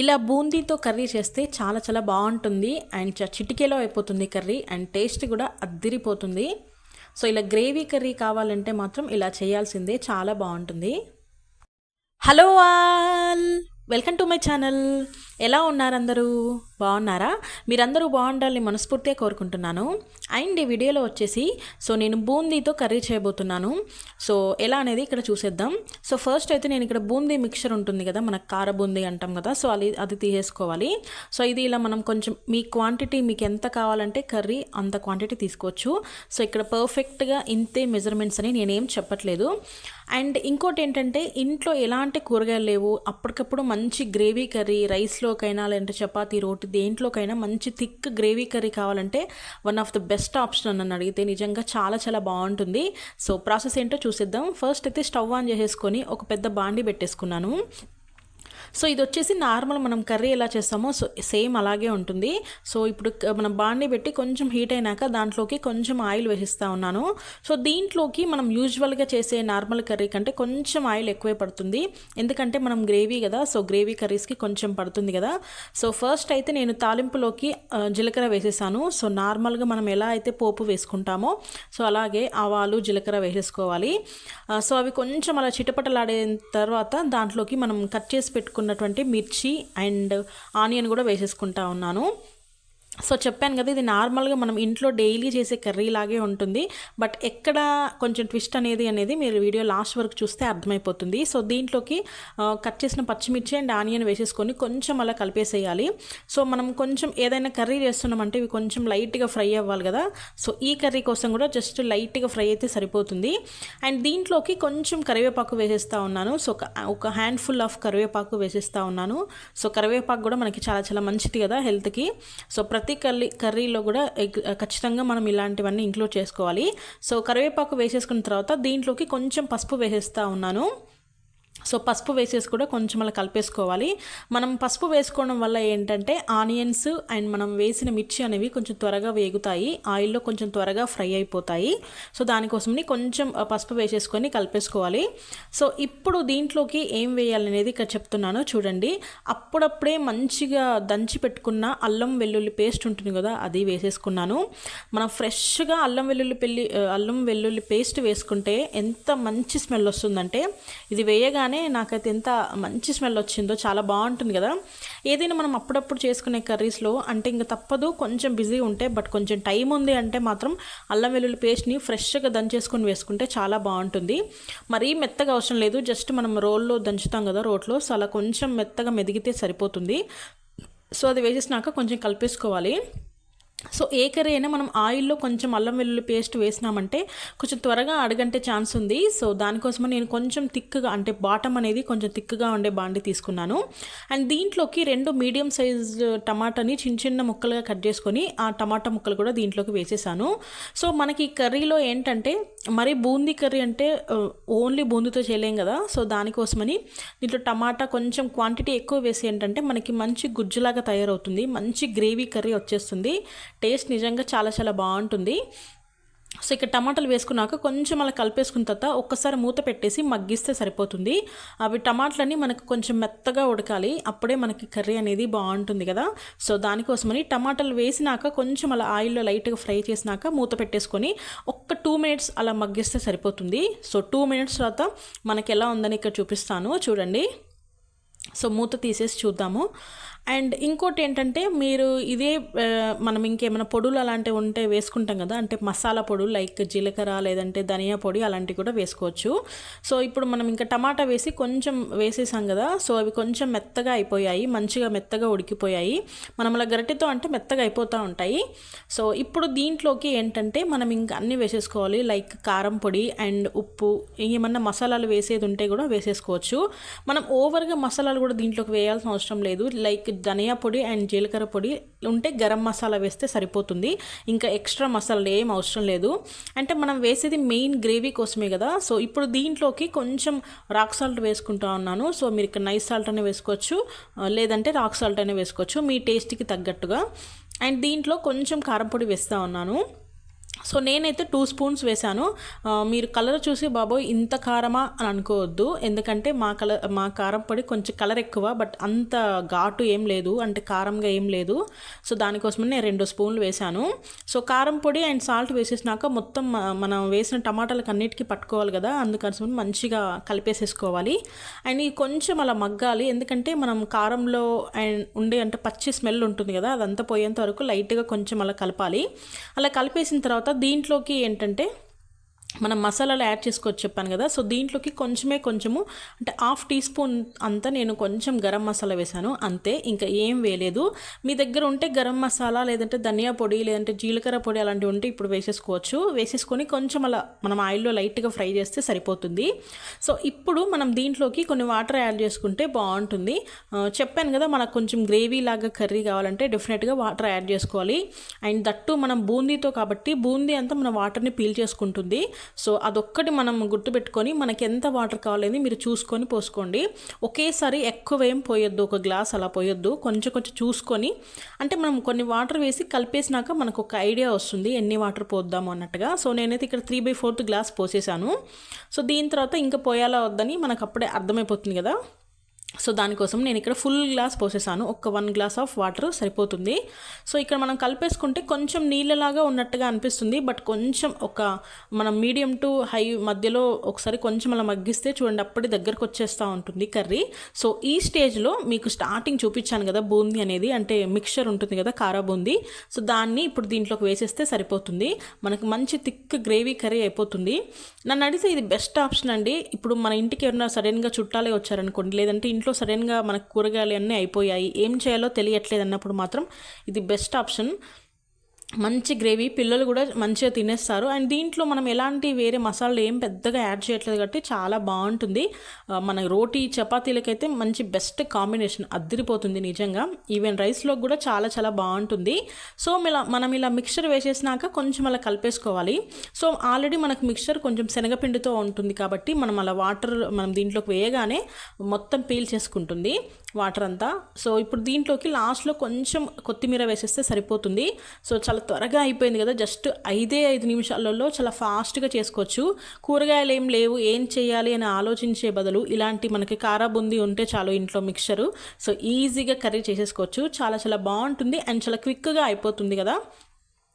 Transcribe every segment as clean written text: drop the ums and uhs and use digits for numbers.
ఇలా బూందీతో కర్రీ చేస్తే చాలా చాలా బాగుంటుంది అండ్ చిటికెలో అయిపోతుంది కర్రీ అండ్ టేస్ట్ కూడా అద్దిరిపోతుంది. సో ఇలా గ్రేవీ కర్రీ కావాలంటే మాత్రం ఇలా చేయాల్సిందే, చాలా బాగుంటుంది. Hello all, welcome to my channel. ఎలా ఉన్నారు అందరూ? బాగున్నారా? మీరందరూ బాగుండాలని మనస్ఫూర్తిగా కోరుకుంటున్నాను. అండ్ ఈ వీడియోలో వచ్చేసి నేను బూందీతో కర్రీ చేయబోతున్నాను. సో ఎలా అనేది ఇక్కడ చూసేద్దాం. సో ఫస్ట్ అయితే నేను ఇక్కడ బూందీ మిక్చర్ ఉంటుంది కదా, మనకు కార బూందీ అంటాం కదా, సో అది తీసేసుకోవాలి. సో ఇది ఇలా మనం కొంచెం మీ క్వాంటిటీ మీకు ఎంత కావాలంటే కర్రీ అంత క్వాంటిటీ తీసుకోవచ్చు. సో ఇక్కడ పర్ఫెక్ట్గా ఇంతే మెజర్మెంట్స్ అని నేనేం చెప్పట్లేదు. అండ్ ఇంకోటి ఏంటంటే ఇంట్లో ఎలాంటి కూరగాయలు లేవు, అప్పటికప్పుడు మంచి గ్రేవీ కర్రీ రైస్లోకైనా లేదంటే చపాతీ రోటీ దేంట్లోకైనా మంచి థిక్ గ్రేవీ కర్రీ కావాలంటే one of the best option నన్ను అడిగితే నిజంగా చాలా చాలా బాగుంటుంది. సో ప్రాసెస్ ఏంటో చూసేద్దాం. ఫస్ట్ అయితే స్టవ్ ఆన్ చేసేసుకొని ఒక పెద్ద బాండి పెట్టేసుకున్నాను. సో ఇది వచ్చేసి నార్మల్ మనం కర్రీ ఎలా చేస్తామో సో సేమ్ అలాగే ఉంటుంది. సో ఇప్పుడు మనం బాండి పెట్టి కొంచెం హీట్ అయినాక దాంట్లోకి కొంచెం ఆయిల్ వేసిస్తూ ఉన్నాను. సో దీంట్లోకి మనం యూజువల్గా చేసే నార్మల్ కర్రీ కంటే కొంచెం ఆయిల్ ఎక్కువే పడుతుంది, ఎందుకంటే మనం గ్రేవీ కదా, సో గ్రేవీ కర్రీస్కి కొంచెం పడుతుంది కదా. సో ఫస్ట్ అయితే నేను తాలింపులోకి జీలకర్ర వేసేసాను. సో నార్మల్గా మనం ఎలా అయితే పోపు వేసుకుంటామో సో అలాగే ఆవాలు జీలకర్ర వేసేసుకోవాలి. సో అవి కొంచెం అలా చిటపటలాడిన తర్వాత దాంట్లోకి మనం కట్ చేసి పెట్టుకున్నటువంటి మిర్చి అండ్ ఆనియన్ కూడా వేసేసుకుంటా ఉన్నాను. సో చెప్పాను కదా, ఇది నార్మల్గా మనం ఇంట్లో డైలీ చేసే కర్రీ లాగే ఉంటుంది, బట్ ఎక్కడ కొంచెం ట్విస్ట్ అనేది మీరు వీడియో లాస్ట్ వరకు చూస్తే అర్థమైపోతుంది. సో దీంట్లోకి కట్ చేసిన పచ్చిమిర్చి అండ్ ఆనియన్ వేసేసుకొని కొంచెం అలా కలిపేసేయాలి. సో మనం కొంచెం ఏదైనా కర్రీ చేస్తున్నామంటే ఇవి కొంచెం లైట్గా ఫ్రై అవ్వాలి కదా, సో ఈ కర్రీ కోసం కూడా జస్ట్ లైట్గా ఫ్రై అయితే సరిపోతుంది. అండ్ దీంట్లోకి కొంచెం కరివేపాకు వేసేస్తూ ఉన్నాను. సో ఒక హ్యాండ్ఫుల్ ఆఫ్ కరివేపాకు వేసేస్తూ ఉన్నాను. సో కరివేపాకు కూడా మనకి చాలా చాలా మంచిది కదా హెల్త్కి. సో ప్రతి కర్రీలో కూడా ఖచ్చితంగా మనం ఇలాంటివన్నీ ఇంక్లూడ్ చేసుకోవాలి. సో కరివేపాకు వేసేసుకున్న తర్వాత దీంట్లోకి కొంచెం పసుపు వేసేస్తూ ఉన్నాను. సో పసుపు వేసేసి కూడా కొంచెం అలా కలిపేసుకోవాలి. మనం పసుపు వేసుకోవడం వల్ల ఏంటంటే ఆనియన్స్ అండ్ మనం వేసిన మిర్చి అనేవి కొంచెం త్వరగా వేగుతాయి, ఆయిల్లో కొంచెం త్వరగా ఫ్రై అయిపోతాయి. సో దానికోసమని కొంచెం పసుపు వేసేసుకొని కలిపేసుకోవాలి. సో ఇప్పుడు దీంట్లోకి ఏం వేయాలనేది ఇక్కడ చెప్తున్నాను చూడండి. అప్పుడప్పుడే మంచిగా దంచి పెట్టుకున్న అల్లం వెల్లుల్లి పేస్ట్ ఉంటుంది కదా, అది వేసేసుకున్నాను. మనం ఫ్రెష్గా అల్లం వెల్లుల్లి పేస్ట్ వేసుకుంటే ఎంత మంచి స్మెల్ వస్తుందంటే, ఇది వేయగానే నాకైతే ఎంత మంచి స్మెల్ వచ్చిందో, చాలా బాగుంటుంది కదా. ఏదైనా మనం అప్పుడప్పుడు చేసుకునే కర్రీస్లో అంటే ఇంకా తప్పదు కొంచెం బిజీ ఉంటే, బట్ కొంచెం టైం ఉంది అంటే మాత్రం అల్లం వెల్లుల్లి పేస్ట్ని ఫ్రెష్గా దంచేసుకొని వేసుకుంటే చాలా బాగుంటుంది. మరీ మెత్తగా అవసరం లేదు, జస్ట్ మనం రోల్లో దంచుతాం కదా రోట్లో, సో అలా కొంచెం మెత్తగా మెదిగితే సరిపోతుంది. సో అది వేసేసినాక కొంచెం కలిపేసుకోవాలి. సో ఏ కర్రీ అయినా మనం ఆయిల్లో కొంచెం అల్లం వెల్లుల్లి పేస్ట్ వేసినామంటే కొంచెం త్వరగా అడుగంటే ఛాన్స్ ఉంది. సో దానికోసమని నేను కొంచెం థిక్గా అంటే బాటమ్ అనేది కొంచెం థిక్గా ఉండే బాండి తీసుకున్నాను. అండ్ దీంట్లోకి 2 మీడియం సైజ్ టమాటాని చిన్న చిన్న ముక్కలుగా కట్ చేసుకొని ఆ టమాటా ముక్కలు కూడా దీంట్లోకి వేసేసాను. సో మనకి కర్రీలో ఏంటంటే మరి బూందీ కర్రీ అంటే ఓన్లీ బూందీతో చేయలేం కదా, సో దానికోసమని దీంట్లో టమాటా కొంచెం క్వాంటిటీ ఎక్కువ వేసి ఏంటంటే మనకి మంచి గుజ్జులాగా తయారవుతుంది, మంచి గ్రేవీ కర్రీ వచ్చేస్తుంది. టేస్ట్ నిజంగా చాలా చాలా బాగుంటుంది. సో ఇక్కడ టమాటాలు వేసుకున్నాక కొంచెం అలా కలిపేసుకున్న తర్వాత ఒక్కసారి మూత పెట్టేసి మగ్గిస్తే సరిపోతుంది. అవి టమాటాలన్నీ మనకు కొంచెం మెత్తగా ఉడకాలి, అప్పుడే మనకి కర్రీ అనేది బాగుంటుంది కదా. సో దానికోసమని టమాటాలు వేసినాక కొంచెం అలా ఆయిల్లో లైట్గా ఫ్రై చేసినాక మూత పెట్టేసుకొని ఒక్క 2 మినిట్స్ అలా మగ్గిస్తే సరిపోతుంది. సో 2 మినిట్స్ తర్వాత మనకి ఎలా ఉందని ఇక్కడ చూపిస్తాను చూడండి. సో మూత తీసేసి చూద్దాము. అండ్ ఇంకోటి ఏంటంటే మీరు ఇదే మనం ఇంకేమైనా పొడులు అలాంటివి ఉంటే వేసుకుంటాం కదా, అంటే మసాలా పొడులు లైక్ జీలకర్ర లేదంటే ధనియా పొడి అలాంటివి కూడా వేసుకోవచ్చు. సో ఇప్పుడు మనం ఇంకా టమాటా వేసి కొంచెం వేసేసాం కదా, సో అవి కొంచెం మెత్తగా అయిపోయాయి, మంచిగా మెత్తగా ఉడికిపోయాయి. మనం అలా గరిటెతో అంటే మెత్తగా అయిపోతూ ఉంటాయి. సో ఇప్పుడు దీంట్లోకి ఏంటంటే మనం ఇంకా అన్నీ వేసేసుకోవాలి, లైక్ కారం పొడి అండ్ ఉప్పు, ఏమన్నా మసాలాలు వేసేది ఉంటే కూడా వేసేసుకోవచ్చు. మనం ఓవర్గా మసాలాలు కూడా దీంట్లోకి వేయాల్సిన అవసరం లేదు, లైక్ ధనియా పొడి అండ్ జీలకర్ర పొడి ఉంటే గరం మసాలా వేస్తే సరిపోతుంది, ఇంకా ఎక్స్ట్రా మసాలాలు ఏం అవసరం లేదు. అంటే మనం వేసేది మెయిన్ గ్రేవీ కోసమే కదా. సో ఇప్పుడు దీంట్లోకి కొంచెం రాక్ సాల్ట్ వేసుకుంటా ఉన్నాను. సో మీరు ఇక్కడ నైస్ సాల్ట్ అనే వేసుకోవచ్చు, లేదంటే రాక్ సాల్ట్ అనే వేసుకోవచ్చు మీ టేస్ట్కి తగ్గట్టుగా. అండ్ దీంట్లో కొంచెం కారం పొడి వేస్తూ ఉన్నాను. సో నేనైతే 2 స్పూన్స్ వేశాను. మీరు కలర్ చూసి బాబోయ్ ఇంత కారమా అని అనుకోవద్దు, ఎందుకంటే మా కారం పొడి కొంచెం కలర్ ఎక్కువ, బట్ అంత ఘాటు ఏం లేదు, అంటే కారంగా ఏం లేదు. సో దానికోసమని నేను 2 స్పూన్లు వేశాను. సో కారం పొడి అండ్ సాల్ట్ వేసేసినాక మొత్తం మనం వేసిన టమాటాలకు అన్నిటికీ పట్టుకోవాలి కదా, అందుకోసమని మంచిగా కలిపేసేసుకోవాలి. అండ్ ఇది కొంచెం అలా మగ్గాలి, ఎందుకంటే మనం కారంలో అండ్ ఉండే అంటే పచ్చి స్మెల్ ఉంటుంది కదా, అదంతా పోయేంత వరకు లైట్గా కొంచెం అలా కలపాలి. అలా కలిపేసిన తర్వాత దీంట్లోకి ఏంటంటే మనం మసాలాలు యాడ్ చేసుకోవచ్చు చెప్పాను కదా. సో దీంట్లోకి కొంచెము అంటే 1/2 టీ స్పూన్ అంతా నేను కొంచెం గరం మసాలా వేశాను అంతే, ఇంకా ఏం వేయలేదు. మీ దగ్గర ఉంటే గరం మసాలా లేదంటే ధనియా పొడి లేదంటే జీలకర్ర పొడి అలాంటివి ఉంటే ఇప్పుడు వేసేసుకోవచ్చు. వేసేసుకొని కొంచెం అలా మనం ఆయిల్లో లైట్గా ఫ్రై చేస్తే సరిపోతుంది. సో ఇప్పుడు మనం దీంట్లోకి కొన్ని వాటర్ యాడ్ చేసుకుంటే బాగుంటుంది. చెప్పాను కదా మనకు కొంచెం గ్రేవీ లాగా కర్రీ కావాలంటే డెఫినెట్గా వాటర్ యాడ్ చేసుకోవాలి. అండ్ దట్టు మనం బూందీతో కాబట్టి బూందీ అంతా మన వాటర్ని పీల్ చేసుకుంటుంది. సో అదొక్కటి మనం గుర్తుపెట్టుకొని మనకి ఎంత వాటర్ కావాలని మీరు చూసుకొని పోసుకోండి. ఒకేసారి ఎక్కువ ఏం పోయొద్దు, ఒక గ్లాస్ అలా పోయొద్దు, కొంచెం చూసుకొని. అంటే మనం కొన్ని వాటర్ వేసి కలిపేసినాక మనకు ఒక ఐడియా వస్తుంది ఎన్ని వాటర్ పోద్దాము అన్నట్టుగా. సో నేనైతే ఇక్కడ 3/4 గ్లాస్ పోసేసాను. సో దీని తర్వాత ఇంకా పోయాలా వద్దని మనకు అప్పుడే అర్థమైపోతుంది కదా. సో దానికోసం నేను ఇక్కడ ఫుల్ గ్లాస్ పోసేసాను, ఒక 1 గ్లాస్ ఆఫ్ వాటర్ సరిపోతుంది. సో ఇక్కడ మనం కలిపేసుకుంటే కొంచెం నీళ్ళలాగా ఉన్నట్టుగా అనిపిస్తుంది, బట్ కొంచెం ఒక మనం మీడియం టు హై మధ్యలో ఒకసారి కొంచెం అలా మగ్గిస్తే చూడండి అప్పటి దగ్గరకు వచ్చేస్తూ ఉంటుంది కర్రీ. సో ఈ స్టేజ్లో మీకు స్టార్టింగ్ చూపించాను కదా బూందీ అనేది, అంటే మిక్చర్ ఉంటుంది కదా కారా బూందీ. సో దాన్ని ఇప్పుడు దీంట్లోకి వేసేస్తే సరిపోతుంది, మనకు మంచి థిక్ గ్రేవీ కర్రీ అయిపోతుంది. నన్ను అడిగితే ఇది బెస్ట్ ఆప్షన్ అండి. ఇప్పుడు మన ఇంటికి ఎవరైనా సడన్గా చుట్టాలే వచ్చారనుకోండి, లేదంటే ఇంట్లో సడన్గా మనకు కూరగాయలు అన్నీ అయిపోయాయి, ఏం చేయాలో తెలియట్లేదు అన్నప్పుడు మాత్రం ఇది బెస్ట్ ఆప్షన్. మంచి గ్రేవీ, పిల్లలు కూడా మంచిగా తినేస్తారు. అండ్ దీంట్లో మనం ఎలాంటి వేరే మసాలాలు ఏం పెద్దగా యాడ్ చేయట్లేదు కాబట్టి చాలా బాగుంటుంది. మన రోటీ చపాతీలకైతే మంచి బెస్ట్ కాంబినేషన్, అద్దరిపోతుంది నిజంగా. ఈవెన్ రైస్లో కూడా చాలా చాలా బాగుంటుంది. సో మనం ఇలా మిక్చర్ వేసేసినాక కొంచెం అలా కలిపేసుకోవాలి. సో ఆల్రెడీ మనకు మిక్చర్ కొంచెం శనగపిండితో ఉంటుంది కాబట్టి మనం అలా వాటర్ మనం దీంట్లోకి వేయగానే మొత్తం పీల్ చేసుకుంటుంది వాటర్ అంతా. సో ఇప్పుడు దీంట్లోకి లాస్ట్లో కొంచెం కొత్తిమీర వేసేస్తే సరిపోతుంది. సో చాలా త్వరగా అయిపోయింది కదా, జస్ట్ 5 నిమిషాలలో చాలా ఫాస్ట్గా చేసుకోవచ్చు. కూరగాయలు ఏం లేవు, ఏం చేయాలి అని ఆలోచించే బదులు ఇలాంటి మనకి కారా బూందీ ఉంటే చాలు ఇంట్లో మిక్చరు. సో ఈజీగా కర్రీ చేసేసుకోవచ్చు, చాలా చాలా బాగుంటుంది అండ్ చాలా క్విక్గా అయిపోతుంది కదా.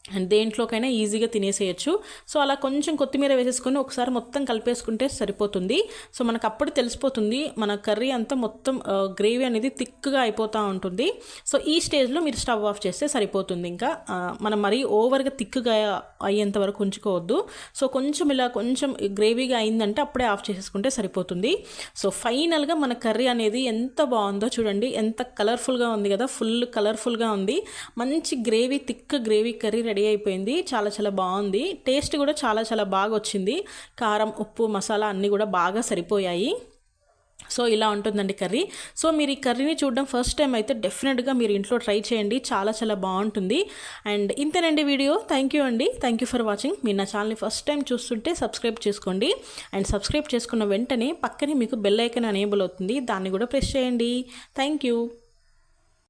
అండ్ దేంట్లోకైనా ఈజీగా తినేసేయచ్చు. సో అలా కొంచెం కొత్తిమీర వేసేసుకొని ఒకసారి మొత్తం కలిపేసుకుంటే సరిపోతుంది. సో మనకు అప్పుడు తెలిసిపోతుంది మన కర్రీ అంతా మొత్తం గ్రేవీ అనేది థిక్గా అయిపోతూ ఉంటుంది. సో ఈ స్టేజ్లో మీరు స్టవ్ ఆఫ్ చేస్తే సరిపోతుంది. ఇంకా మనం మరీ ఓవర్గా థిక్గా అయ్యేంత వరకు ఉంచుకోవద్దు. సో కొంచెం ఇలా కొంచెం గ్రేవీగా అయిందంటే అప్పుడే ఆఫ్ చేసేసుకుంటే సరిపోతుంది. సో ఫైనల్గా మన కర్రీ అనేది ఎంత బాగుందో చూడండి, ఎంత కలర్ఫుల్గా ఉంది కదా, ఫుల్ కలర్ఫుల్గా ఉంది. మంచి gravy, thick gravy curry ready అయిపోయింది. చాలా చాలా బాగుంది, టేస్ట్ కూడా చాలా చాలా బాగా వచ్చింది. కారం, ఉప్పు, మసాలా అన్నీ కూడా బాగా సరిపోయాయి. సో ఇలా ఉంటుందండి కర్రీ. సో మీరు ఈ కర్రీని చూడడం ఫస్ట్ టైం అయితే డెఫినెట్గా మీరు ఇంట్లో ట్రై చేయండి, చాలా చాలా బాగుంటుంది. అండ్ ఇంతేనండి వీడియో. థ్యాంక్ యూ అండి, థ్యాంక్ యూ ఫర్ వాచింగ్. మీరు నా ఛానల్ని ఫస్ట్ టైం చూస్తుంటే సబ్స్క్రైబ్ చేసుకోండి. అండ్ సబ్స్క్రైబ్ చేసుకున్న వెంటనే పక్కనే మీకు బెల్ ఐకాన్ ఎనేబుల్ అవుతుంది, దాన్ని కూడా ప్రెస్ చేయండి. Thank you.